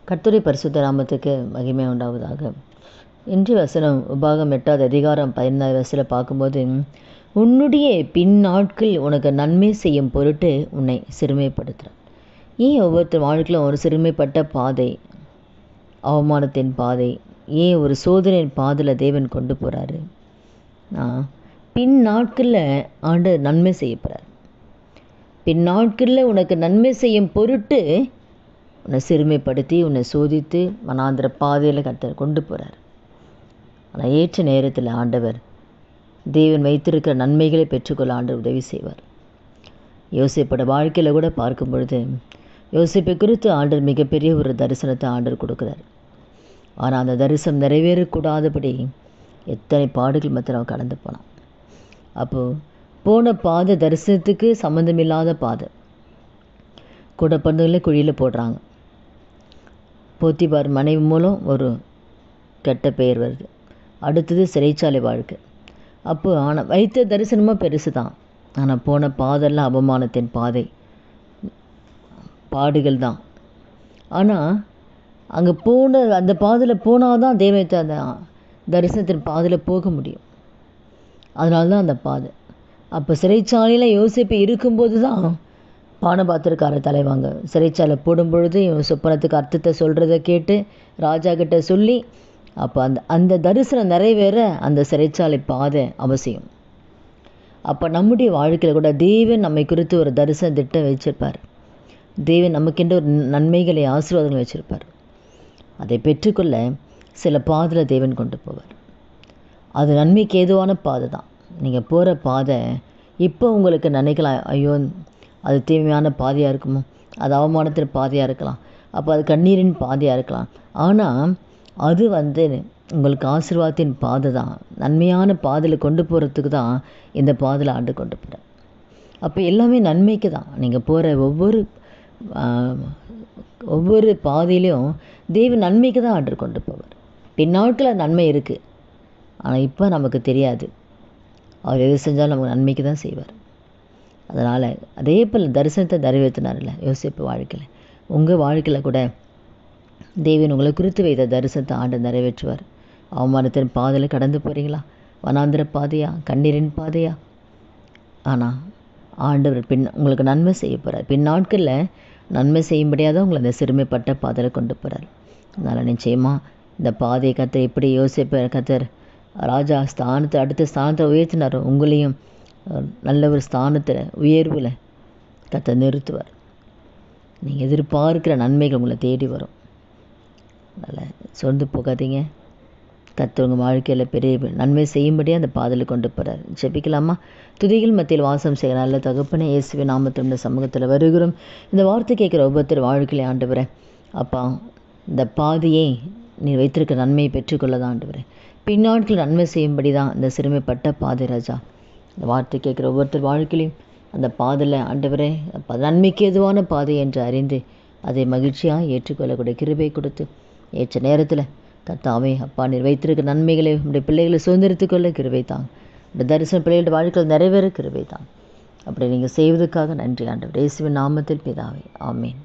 கர்த்தருடைய பரிசுத்த நாமத்துக்கு மகிமை உண்டாவதாக. இன்றைய வசனம் உபாகம் 8வது அதிகாரம் 16 வசனத்தில் பார்க்கும்போது, உன்னுடைய பின்னாட்கள் உனக்கு நன்மை செய்யும் பொருட்டு உன்னை சிறுமைப்படுத்துகிறார். ஏன் ஒவ்வொருத்தர் வாழ்க்கையிலும் ஒரு சிறுமைப்பட்ட பாதை, அவமானத்தின் பாதை, ஏன் ஒரு சோதனையின் பாதையில் தேவன் கொண்டு போகிறாரு? பின் நாட்களில் ஆண்டவர் நன்மை செய்ய போகிறார். பின் நாட்களில் உனக்கு நன்மை செய்யும் பொருட்டு உன்னை சிறுமைப்படுத்தி உன்னை சோதித்து வனாந்திர பாதையில் கர்த்தர் கொண்டு போகிறார். ஆனால் ஏற்ற நேரத்தில் ஆண்டவர் தேவன் வைத்திருக்கிற நன்மைகளை பெற்றுக்கொள்ள ஆண்டவர் உதவி செய்வார். யோசேப்போட வாழ்க்கையில் கூட பார்க்கும் பொழுது யோசேப்பை குறித்து ஆண்டவர் மிகப்பெரிய ஒரு தரிசனத்தை ஆண்டவர் கொடுக்குறார். ஆனால் அந்த தரிசனம் நிறைவேறக்கூடாதபடி எத்தனை பாடுகள் மத்தியில் அவன் கடந்து போனான். அப்போது போன பாதை தரிசனத்துக்கு சம்மந்தமில்லாத பாதை. கூட பிறந்தவங்களே குழியில் போடுறாங்க. போத்திபார் மனைவி மூலம் ஒரு கெட்ட பெயர் வருது. அடுத்தது சிறைச்சாலை வாழ்க்கை. அப்போது ஆனால் வைத்த தரிசனமாக பெருசு தான். ஆனால் போன பாதெல்லாம் அவமானத்தின் பாதை, பாடுகள் தான். ஆனால் அங்கே போன அந்த பாதையில் போனால் தான் தேவத்தை அந்த தரிசனத்தின் பாதையில் போக முடியும். அதனால தான் அந்த பாதை. அப்போ சிறைச்சாலையில் யோசிப்பு இருக்கும்போது தான் பானபாத்திரக்கார தலைவாங்க சிறைச்சாலை போடும் பொழுது இவன் சொப்பனத்துக்கு அர்த்தத்தை சொல்கிறத கேட்டு ராஜா கிட்ட சொல்லி, அப்போ அந்த தரிசனம் நிறைவேற அந்த சிறைச்சாலை பாதை அவசியம். அப்போ நம்முடைய வாழ்க்கையில் கூட தேவன் நம்மை குறித்து ஒரு தரிசன திட்டம் வச்சுருப்பார். தேவன் நமக்கென்று ஒரு நன்மைகளை ஆசீர்வாதங்கள் வச்சுருப்பார். அதை பெற்றுக்கொள்ள சில பாதையில் தேவன் கொண்டு போவார். அது நன்மைக்கு ஏதுவான பாதை தான். நீங்கள் போகிற பாதை இப்போ உங்களுக்கு நினைக்கலாம், ஐயோ அது தீமையான பாதையாக இருக்குமோ, அது அவமானத்தின் பாதையாக இருக்கலாம், அப்போ அது கண்ணீரின் பாதையாக இருக்கலாம். ஆனால் அது உங்களுக்கு ஆசீர்வாதத்தின் பாதை தான். நன்மையான பாதையில் கொண்டு போகிறதுக்கு தான் இந்த பாதையில் ஆண்டு கொண்டு போகிறார். அப்போ எல்லாமே நன்மைக்கு தான். நீங்கள் போகிற ஒவ்வொரு பாதையிலையும் தேவன் நன்மைக்கு தான் ஆண்டு கொண்டு போவார். பின்னாட்களில் நன்மை இருக்குது, ஆனால் இப்போ நமக்கு தெரியாது. அவர் எது செஞ்சாலும் நமக்கு நன்மைக்கு தான் செய்வார். அதனால் அதே போல் தரிசனத்தை நிறைவேற்றினார்ல யோசேப்பு வாழ்க்கையில், உங்கள் வாழ்க்கையில் கூட தேவன் உங்களை குறித்து வைத்த தரிசனத்தை ஆண்டு நிறைவேற்றுவார். அவமானத்தின் பாதையில் கடந்து போகிறீங்களா? வனாந்திர பாதையா, கண்ணீரின் பாதையா? ஆனால் ஆண்டவர் உங்களுக்கு நன்மை செய்ய போகிறார். பின்னாட்களில் நன்மை செய்யும்படியாக தான் உங்களை அந்த சிறுமைப்பட்ட பாதையில் கொண்டு போகிறார். அதனால் நிச்சயமாக இந்த பாதையை கர்த்தர் எப்படி யோசேப்பை கர்த்தர் ராஜா ஸ்தானத்தை அடுத்த ஸ்தானத்தை உயர்த்தினாரோ, உங்களையும் நல்ல ஒரு ஸ்தானத்தில் உயர்வில் கர்த்தர் நிறுத்துவார். நீங்கள் எதிர்பார்க்கிற நன்மைகள் உங்களை தேடி வரும். அதனால் சொந்து போகாதீங்க. கர்த்தர் உங்கள் வாழ்க்கையில் பெரிய நன்மை செய்யும்படியாக அந்த பாதையில் கொண்டு போகிறார். ஜெபிக்கலாமா? துதிகள் மத்தியில் வாசம் செய்கிற நல்ல தகப்பனே, இயேசுவின் நாமத்தில் இந்த சமூகத்தில் வருகிறோம். இந்த வார்த்தை கேட்குற ஒவ்வொருத்தர் வாழ்க்கையில் ஆண்டவரே, அப்பா இந்த பாதையை நீ வைத்திருக்க நன்மையை பெற்றுக்கொள்ளதான் ஆண்டவரே. பின்னாட்கள் நன்மை செய்யும்படி தான் இந்த சிறுமைப்பட்ட பாதை ராஜா. இந்த வார்த்தை கேட்குற ஒவ்வொருத்தர் வாழ்க்கையிலையும் அந்த பாதையில் ஆண்டவரே நன்மைக்கு எதுவான பாதை என்று அறிந்து அதை மகிழ்ச்சியாக ஏற்றுக்கொள்ளக்கூடிய கிருபை கொடுத்து ஏற்ற நேரத்தில் கர்த்தாவே அப்பா நீர் வைத்திருக்க நன்மைகளை உடைய பிள்ளைகளை சுதந்திரத்துக்கொள்ள கிருபை தாங்க. இந்த தரிசன பிள்ளைகளோட வாழ்க்கையில் நிறைவேற கிருபை தாங்க. அப்படி நீங்கள் செய்வதற்காக நன்றி ஆண்டவர். இயேசுவின் நாமத்தில் பிதாவே, ஆமேன்.